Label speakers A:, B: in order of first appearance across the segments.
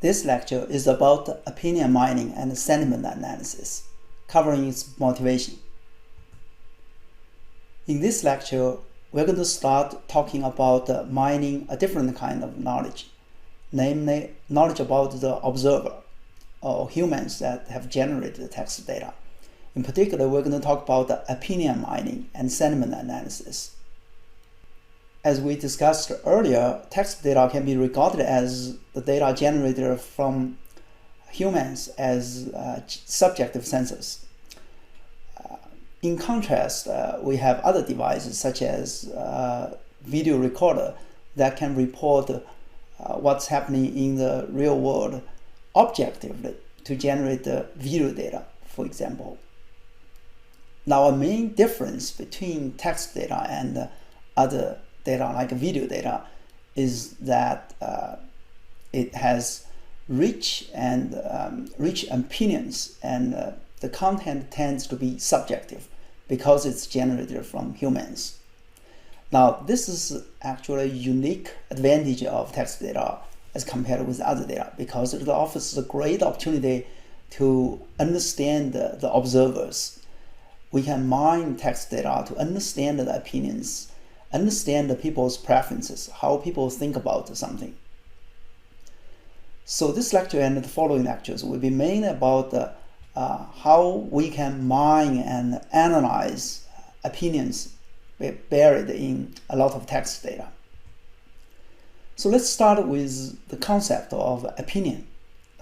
A: This lecture is about opinion mining and sentiment analysis, covering its motivation. In this lecture, we're going to start talking about mining a different kind of knowledge, namely knowledge about the observer, or humans that have generated the text data. In particular, we're going to talk about the opinion mining and sentiment analysis. As we discussed earlier, text data can be regarded as the data generated from humans as subjective senses. In contrast, we have other devices such as video recorder that can report what's happening in the real world objectively to generate the video data, for example. Now, a main difference between text data and other data like video data is that it has rich opinions, and the content tends to be subjective because it's generated from humans. Now, this is actually a unique advantage of text data as compared with other data, because it offers a great opportunity to understand the observers. We can mine text data to understand the opinions, understand the people's preferences, how people think about something. So this lecture and the following lectures will be mainly about how we can mine and analyze opinions buried in a lot of text data. So let's start with the concept of opinion.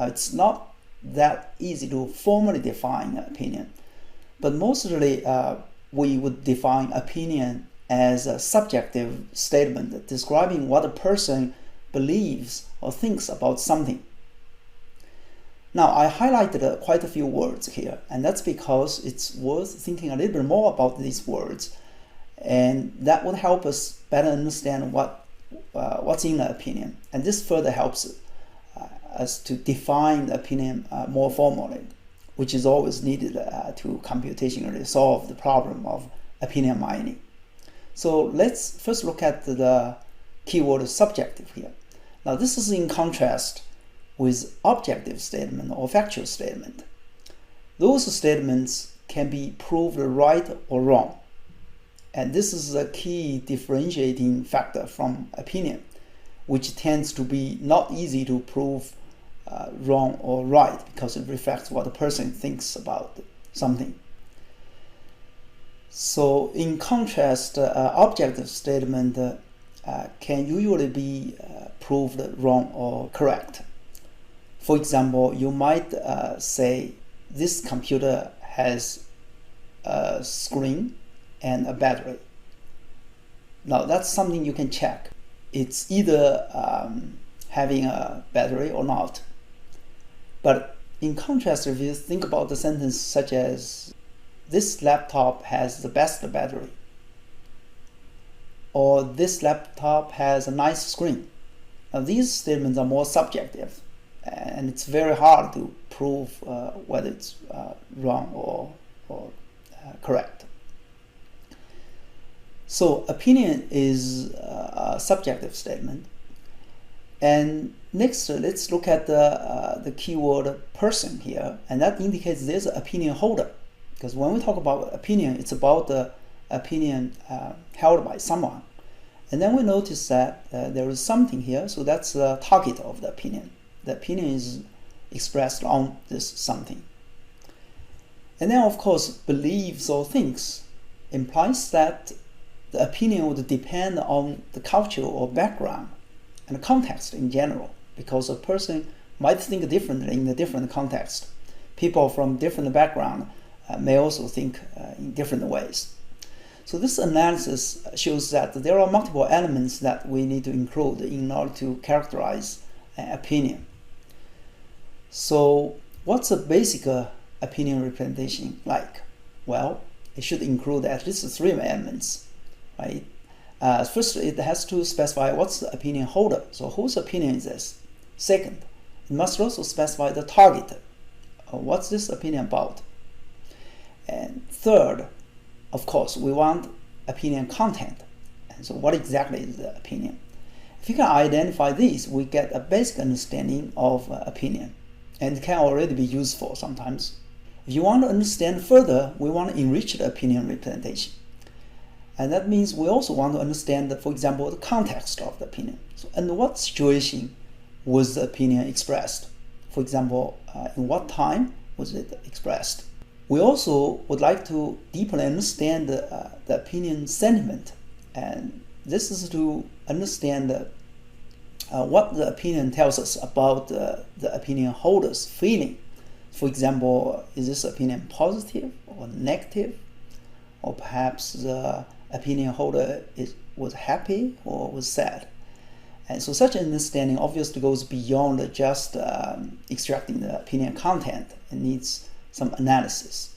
A: It's not that easy to formally define opinion, but mostly we would define opinion as a subjective statement describing what a person believes or thinks about something. Now, I highlighted quite a few words here, and that's because it's worth thinking a little bit more about these words, and that would help us better understand what's in the opinion. And this further helps us to define the opinion more formally, which is always needed to computationally solve the problem of opinion mining. So let's first look at the keyword subjective here. Now, this is in contrast with objective statement or factual statement. Those statements can be proved right or wrong. And this is a key differentiating factor from opinion, which tends to be not easy to prove wrong or right because it reflects what a person thinks about something. So in contrast, objective statement can usually be proved wrong or correct. For example, you might say this computer has a screen and a battery. Now, that's something you can check. It's either having a battery or not. But in contrast, if you think about the sentence such as, this laptop has the best battery, or this laptop has a nice screen. Now, these statements are more subjective, and it's very hard to prove whether it's wrong or correct. So opinion is a subjective statement. And next, let's look at the keyword person here, and that indicates there's an opinion holder. Because when we talk about opinion, it's about the opinion held by someone. And then we notice that there is something here, so that's the target of the opinion. The opinion is expressed on this something. And then, of course, beliefs or thinks implies that the opinion would depend on the culture or background and context in general, because a person might think differently in a different context. People from different background may also think in different ways. So this analysis shows that there are multiple elements that we need to include in order to characterize an opinion. So what's a basic opinion representation like? Well, it should include at least 3 elements, right? First, it has to specify what's the opinion holder. So whose opinion is this? Second, it must also specify the target. What's this opinion about? And third, of course, we want opinion content. And so what exactly is the opinion? If you can identify these, we get a basic understanding of opinion, and it can already be useful sometimes. If you want to understand further, we want to enrich the opinion representation. And that means we also want to understand, for example, the context of the opinion. So under what situation was the opinion expressed? For example, in what time was it expressed? We also would like to deeply understand the opinion sentiment, and this is to understand what the opinion tells us about the opinion holder's feeling. For example, is this opinion positive or negative? Or perhaps the opinion holder was happy or was sad? And so such an understanding obviously goes beyond just extracting the opinion content. It needs some analysis.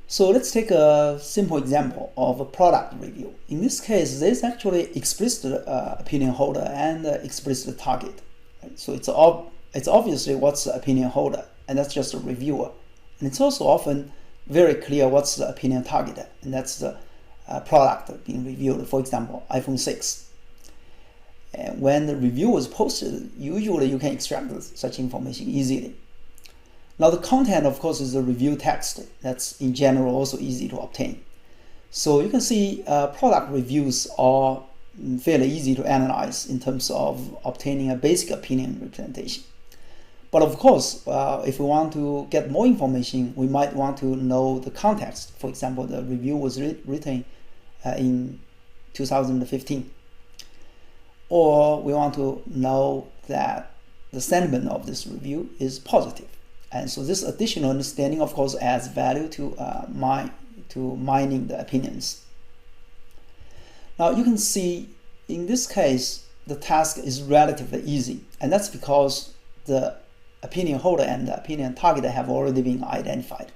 A: So let's take a simple example of a product review. In this case, there's actually explicit opinion holder and explicit target. Right? So it's obviously what's the opinion holder, and that's just a reviewer. And it's also often very clear what's the opinion target, and that's the product being reviewed. For example, iPhone 6. And when the review was posted, usually you can extract such information easily. Now the content, of course, is the review text. That's in general also easy to obtain. So you can see product reviews are fairly easy to analyze in terms of obtaining a basic opinion representation. But of course, if we want to get more information, we might want to know the context. For example, the review was written in 2015. Or we want to know that the sentiment of this review is positive. And so this additional understanding, of course, adds value to mining the opinions. Now you can see in this case, the task is relatively easy, and that's because the opinion holder and the opinion target have already been identified.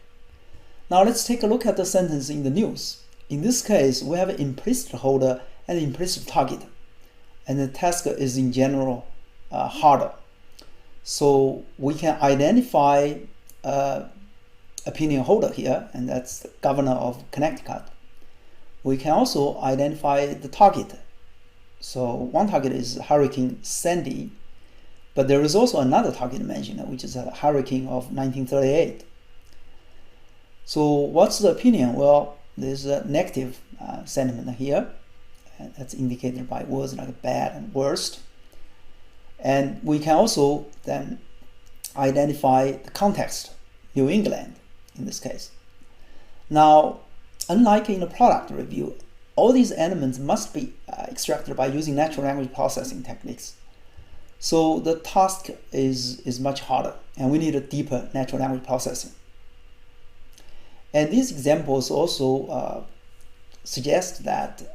A: Now let's take a look at the sentence in the news. In this case, we have an implicit holder and implicit target, and the task is in general harder. So we can identify opinion holder here, and that's the governor of Connecticut. We can also identify the target. So one target is Hurricane Sandy, but there is also another target mentioned, which is a hurricane of 1938. So what's the opinion? Well, there's a negative sentiment here, and that's indicated by words like bad and worst. And we can also then identify the context, New England in this case. Now, unlike in a product review, all these elements must be extracted by using natural language processing techniques. So the task is much harder, and we need a deeper natural language processing. And these examples also suggest that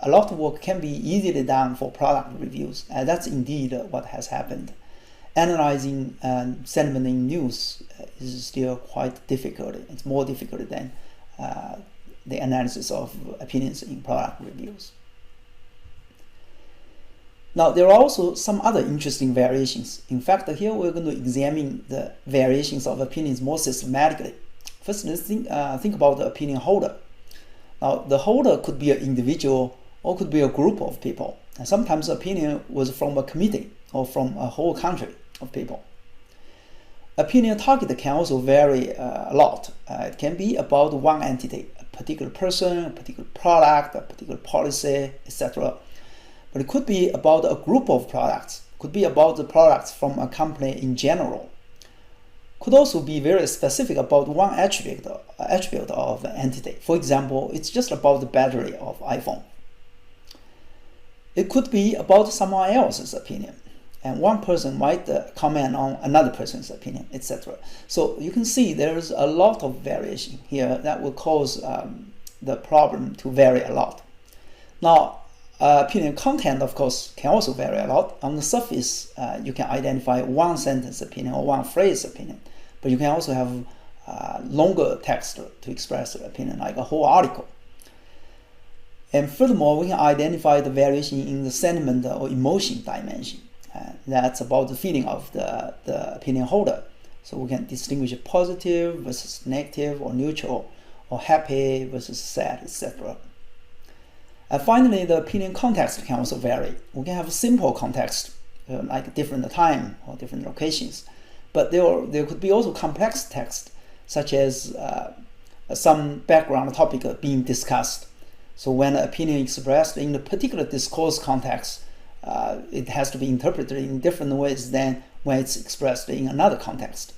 A: a lot of work can be easily done for product reviews, and that's indeed what has happened. Analyzing sentiment in news is still quite difficult. It's more difficult than the analysis of opinions in product reviews. Now, there are also some other interesting variations. In fact, here we're going to examine the variations of opinions more systematically. First, let's think about the opinion holder. Now, the holder could be an individual or could be a group of people. And sometimes opinion was from a committee or from a whole country of people. Opinion target can also vary a lot. It can be about one entity, a particular person, a particular product, a particular policy, etc. But it could be about a group of products, could be about the products from a company in general. Could also be very specific about one attribute of the entity. For example, it's just about the battery of iPhone. It could be about someone else's opinion, and one person might comment on another person's opinion, etc. So you can see there's a lot of variation here that will cause the problem to vary a lot. Now, opinion content, of course, can also vary a lot. On the surface, you can identify one sentence opinion or one phrase opinion, but you can also have longer text to express the opinion, like a whole article. And furthermore, we can identify the variation in the sentiment or emotion dimension. That's about the feeling of the opinion holder. So we can distinguish positive versus negative or neutral, or happy versus sad, etc. Finally, the opinion context can also vary. We can have a simple context, like different time or different locations, but there could be also complex text, such as some background topic being discussed. So when an opinion expressed in a particular discourse context, it has to be interpreted in different ways than when it's expressed in another context.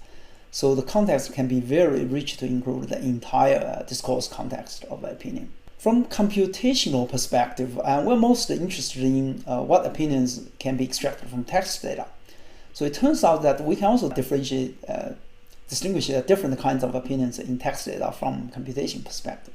A: So the context can be very rich to include the entire discourse context of an opinion. From computational perspective, we're most interested in what opinions can be extracted from text data. So it turns out that we can also distinguish different kinds of opinions in text data from computation perspective.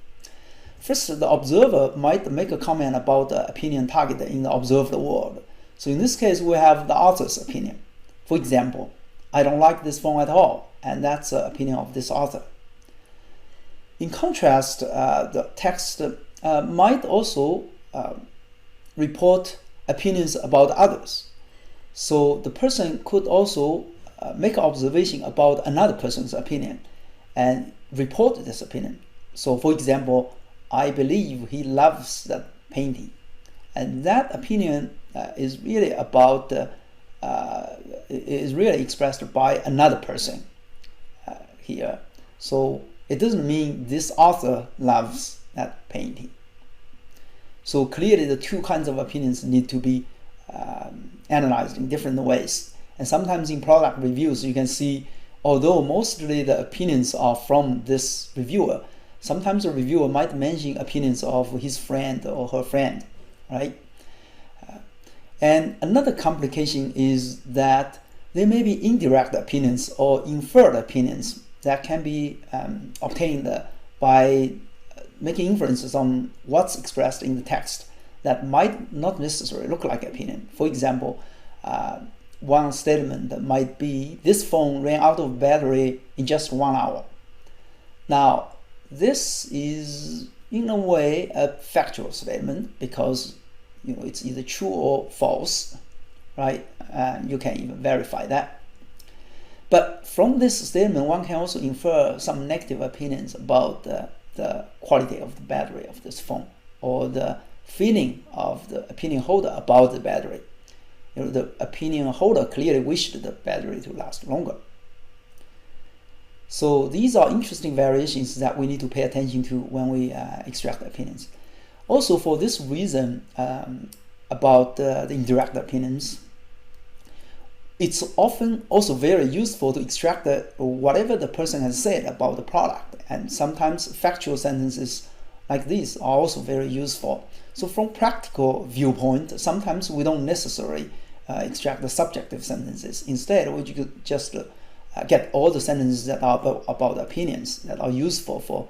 A: First, the observer might make a comment about the opinion target in the observed world. So in this case, we have the author's opinion. For example, I don't like this phone at all, and that's the opinion of this author. In contrast, the text might also report opinions about others. So the person could also make an observation about another person's opinion and report this opinion. So for example, I believe he loves that painting. And that opinion is really about, is really expressed by another person here. So it doesn't mean this author loves that painting. So clearly the two kinds of opinions need to be analyzed in different ways. And sometimes in product reviews, you can see, although mostly the opinions are from this reviewer, sometimes the reviewer might mention opinions of his friend or her friend, right? And another complication is that there may be indirect opinions or inferred opinions that can be obtained by making inferences on what's expressed in the text that might not necessarily look like opinion. For example, one statement that might be, this phone ran out of battery in just 1 hour. Now, this is in a way a factual statement because it's either true or false, right? You can even verify that. But from this statement, one can also infer some negative opinions about the quality of the battery of this phone, or the feeling of the opinion holder about the battery. The opinion holder clearly wished the battery to last longer. So these are interesting variations that we need to pay attention to when we extract opinions. Also, for this reason, about the indirect opinions, it's often also very useful to extract whatever the person has said about the product. And sometimes factual sentences like these are also very useful. So from practical viewpoint, sometimes we don't necessarily extract the subjective sentences. Instead, we could just get all the sentences that are about opinions that are useful for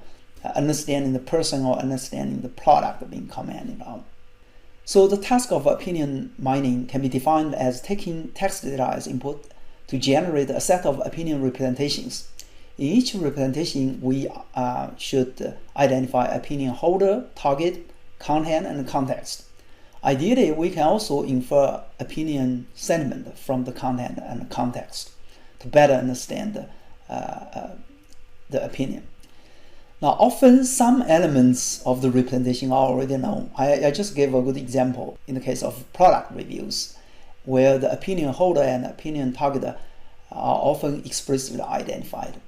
A: understanding the person or understanding the product being commented on. So the task of opinion mining can be defined as taking text data as input to generate a set of opinion representations. In each representation, we should identify opinion holder, target, content, and context. Ideally, we can also infer opinion sentiment from the content and context to better understand the opinion. Now, often some elements of the representation are already known. I just gave a good example in the case of product reviews, where the opinion holder and opinion targeter are often explicitly identified.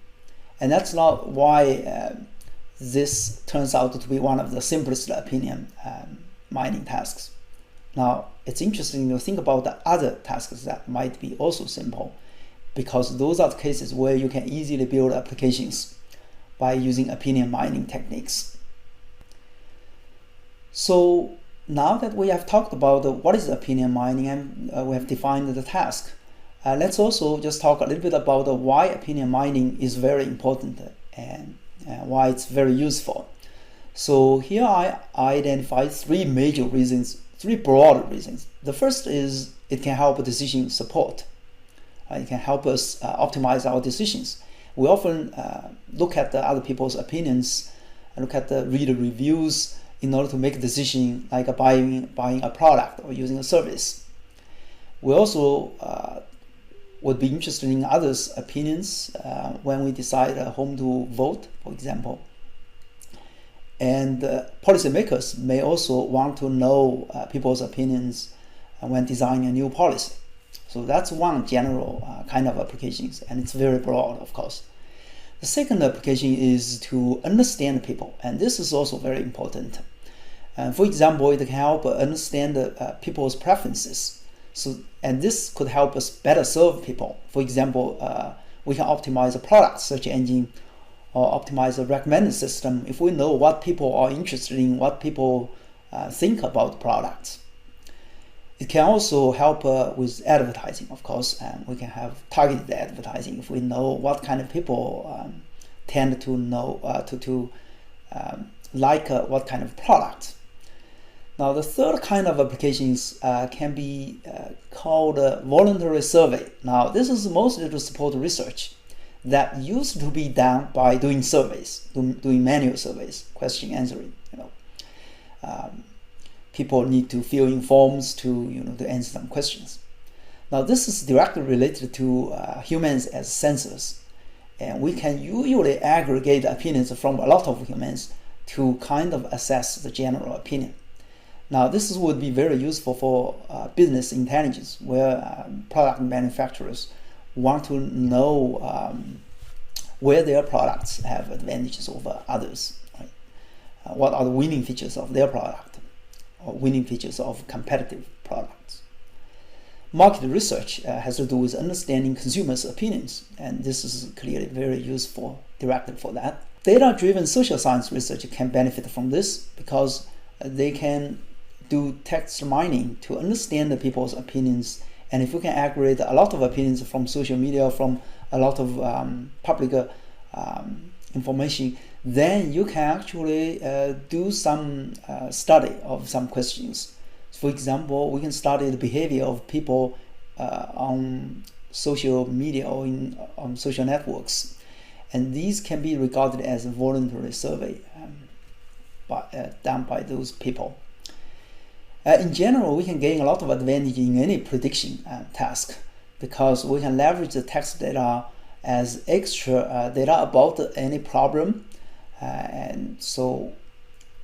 A: And that's not why this turns out to be one of the simplest opinion mining tasks. Now, it's interesting to think about the other tasks that might be also simple, because those are the cases where you can easily build applications by using opinion mining techniques. So now that we have talked about what is opinion mining and we have defined the task, let's also just talk a little bit about why opinion mining is very important and why it's very useful. So here I identified three major reasons, three broad reasons. The first is it can help decision support. It can help us optimize our decisions. We often look at the other people's opinions, look at the reader reviews in order to make a decision like buying a product or using a service. We also would be interested in others' opinions when we decide whom to vote, for example. And policymakers may also want to know people's opinions when designing a new policy. So that's one general kind of applications, and it's very broad, of course. The second application is to understand people, and this is also very important. For example, it can help understand people's preferences. And this could help us better serve people. For example, we can optimize a product search engine or optimize a recommender system if we know what people are interested in, what people think about products. It can also help with advertising, of course, and we can have targeted advertising if we know what kind of people tend to know like what kind of product. Now, the third kind of applications can be called a voluntary survey. Now, this is mostly to support research that used to be done by doing surveys, doing manual surveys, question answering. People need to fill in forms to answer some questions. Now, this is directly related to humans as sensors, and we can usually aggregate opinions from a lot of humans to kind of assess the general opinion. Now, this would be very useful for business intelligence, where product manufacturers want to know where their products have advantages over others. Right? What are the winning features of their product, or winning features of competitive products? Market research has to do with understanding consumers' opinions, and this is clearly very useful directed for that. Data-driven social science research can benefit from this because they can do text mining to understand the people's opinions. And if we can aggregate a lot of opinions from social media, from a lot of public information, then you can actually do some study of some questions. For example, we can study the behavior of people on social media or on social networks. And these can be regarded as a voluntary survey done by those people. In general, we can gain a lot of advantage in any prediction task because we can leverage the text data as extra data about any problem, and so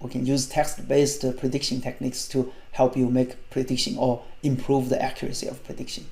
A: we can use text-based prediction techniques to help you make prediction or improve the accuracy of prediction.